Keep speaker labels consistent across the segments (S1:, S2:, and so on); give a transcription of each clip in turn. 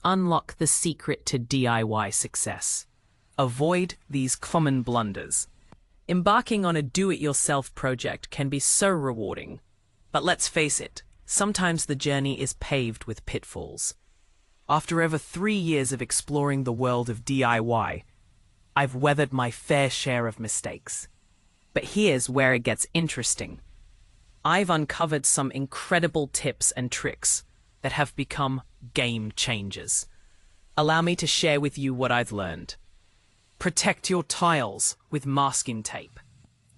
S1: unlock the secret to DIY success. Avoid these common blunders. Embarking on a do-it-yourself project can be so rewarding, but let's face it, sometimes the journey is paved with pitfalls. After over 3 years of exploring the world of DIY, I've weathered my fair share of mistakes. But here's where it gets interesting. I've uncovered some incredible tips and tricks that have become game changers. Allow me to share with you what I've learned. Protect your tiles with masking tape.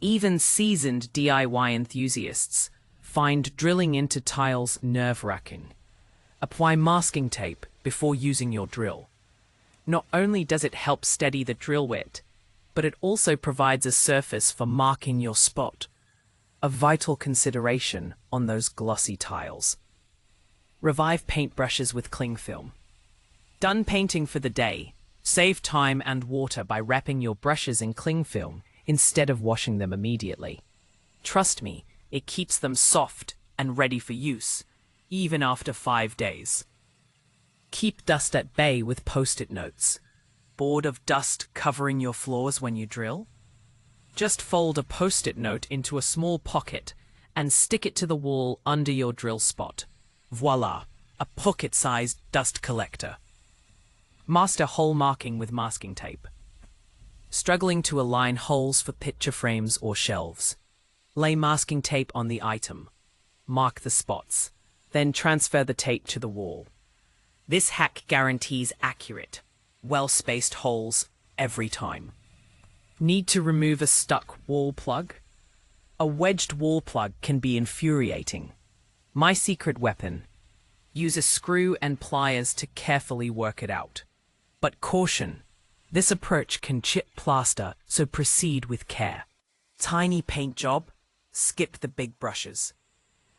S1: Even seasoned DIY enthusiasts find drilling into tiles nerve-wracking. Apply masking tape before using your drill. Not only does it help steady the drill wet, but it also provides a surface for marking your spot, a vital consideration on those glossy tiles. Revive paintbrushes with clingfilm. Done painting for the day, save time and water by wrapping your brushes in clingfilm instead of washing them immediately. Trust me, it keeps them soft and ready for use, even after 5 days. Keep dust at bay with post-it notes. Bored of dust covering your floors when you drill? Just fold a post-it note into a small pocket and stick it to the wall under your drill spot. Voila, a pocket-sized dust collector. Master hole marking with masking tape. Struggling to align holes for picture frames or shelves? Lay masking tape on the item. Mark the spots. Then transfer the tape to the wall. This hack guarantees accurate, well-spaced holes every time. Need to remove a stuck wall plug? A wedged wall plug can be infuriating. My secret weapon: use a screw and pliers to carefully work it out. But caution, this approach can chip plaster, so proceed with care. Tiny paint job? Skip the big brushes.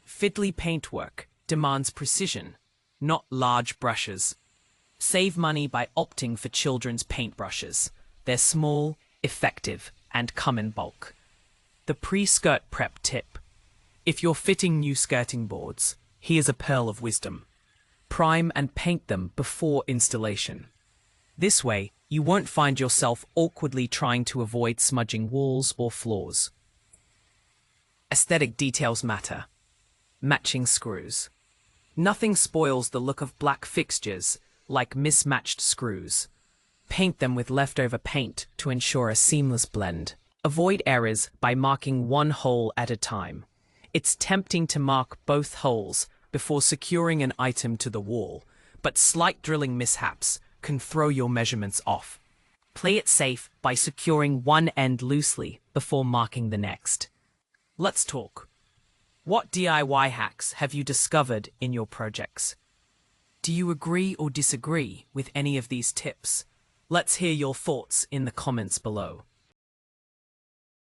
S1: Fiddly paintwork demands precision, not large brushes. Save money by opting for children's paintbrushes. They're small, effective, and come in bulk. The pre-skirt prep tip. If you're fitting new skirting boards, here's a pearl of wisdom. Prime and paint them before installation. This way, you won't find yourself awkwardly trying to avoid smudging walls or floors. Aesthetic details matter. Matching screws. Nothing spoils the look of black fixtures like mismatched screws. Paint them with leftover paint to ensure a seamless blend. Avoid errors by marking one hole at a time. It's tempting to mark both holes before securing an item to the wall, but slight drilling mishaps can throw your measurements off. Play it safe by securing one end loosely before marking the next. Let's talk. What DIY hacks have you discovered in your projects? Do you agree or disagree with any of these tips? Let's hear your thoughts in the comments below.